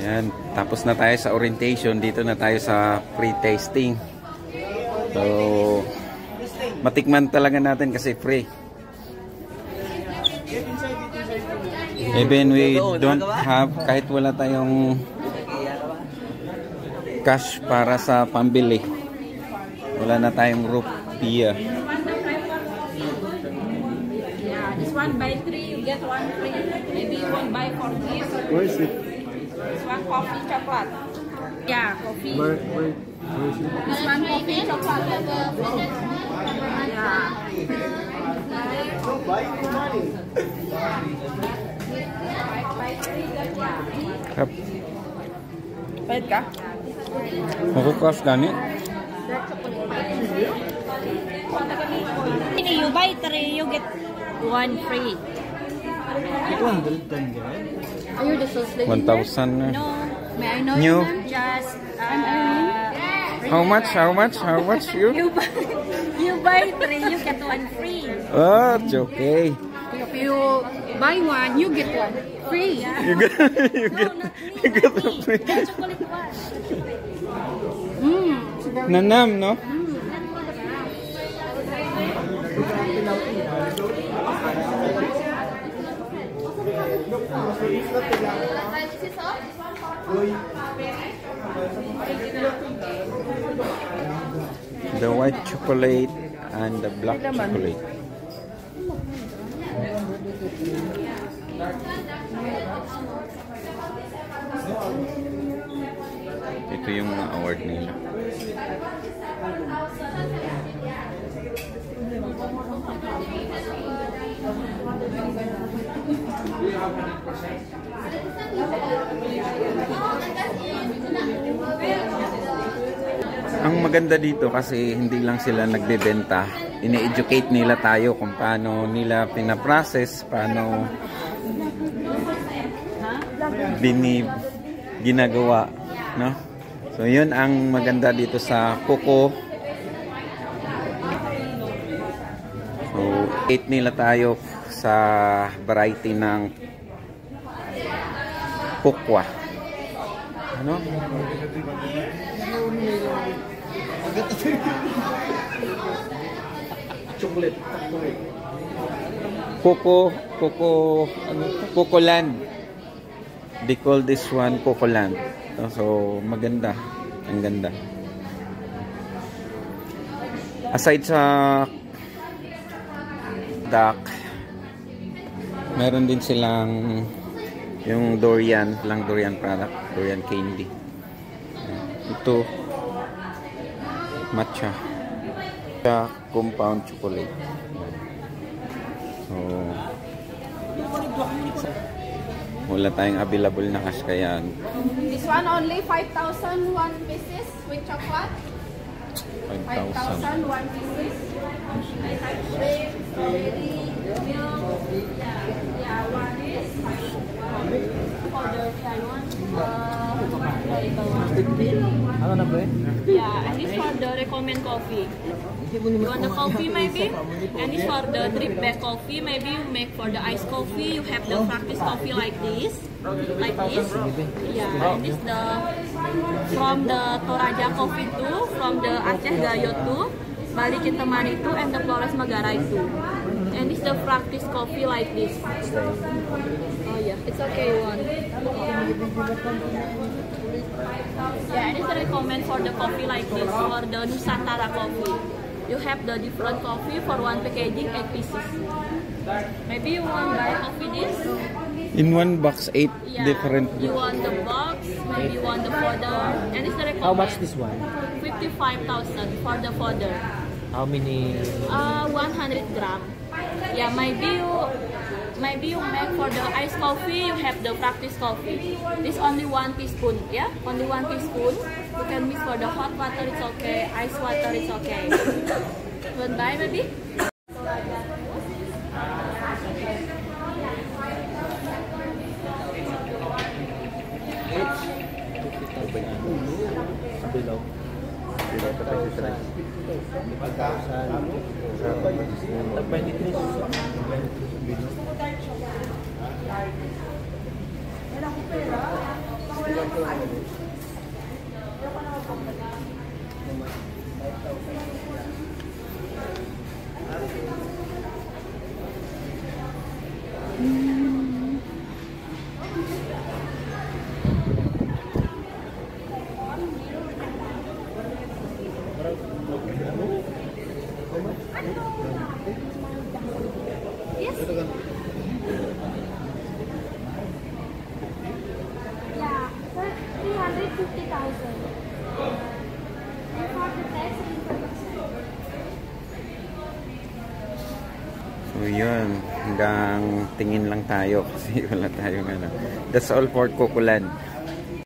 Yan, tapos na tayo sa orientation. Dito na tayo sa pre-tasting. So, matikman talaga natin kasi free. Even we don't have, kahit wala tayong cash para sa pambili, wala na tayong rupiah. Yeah, this one buy 3, you get 1 free. Maybe you want buy for this. Where is it? This one coffee chocolate. Yeah, coffee. Where is it? This one coffee chocolate. Yeah. Buy for money. Yep. Wait ka? Makukas gani? You buy 3, you get 1 free. 200 then, right? Are you the sales lady? 1,000 na. No, may I know New. you, ma'am? Just How much? How much? How much you? you buy 3, you get 1 free. Oh, it's okay. If you buy 1, you get 1 free. You get, you get, you get the free. Get chocolate one. Nanam, no? The white chocolate and the black chocolate. Ito yung mga award nila. Ang maganda dito kasi hindi lang sila nagbebenta, ini-educate nila tayo kung paano nila pinaprocess, paano ginagawa, no? So yun ang maganda dito sa Coco. So educate nila tayo sa variety ng kokwa. Ano? Chocolate. Coco Land. They call this one Coco Land. So maganda, ang ganda. Aside sa duck, meron din silang yung durian product, durian candy. Ito matcha compound chocolate. So wala tayong available na cash kaya This one only 5,000 1 pieces with chocolate. 5,000. 1 pieces. Shake, strawberry, milk. Yeah, one is for the Taiwan. Ano na ba? Yeah, and this for the recommend coffee. You want the coffee maybe? And this for the drip back coffee. Maybe you make for the iced coffee. You have the practice coffee like this. Yeah, and this the from the Toraja coffee too, from the Aceh Gayo too, Bali Kintamani too, and the Flores Magarai too. And this the practice coffee like this. Oh yeah, it's okay one. Yeah, and this the recommend for the coffee like this, for the Nusantara coffee. You have the different coffee for one packaging 8 pieces. Maybe you want buy coffee this? In one box 8 Yeah, different. you want the box, maybe you want the fodder, and it's the recommend. How much this one? 55,000 for the fodder. How many? 100 gram. Yeah, maybe you make for the iced coffee, you have the practice coffee. This only 1 teaspoon, yeah? Only 1 teaspoon. You can mix for the hot water, it's okay. Ice water, it's okay. Want buy maybe? Below. Yes. Yeah, for 350,000. And for the tax and information. So yun, hanggang tingin lang tayo kasi wala tayong ano. That's all for Cocoland.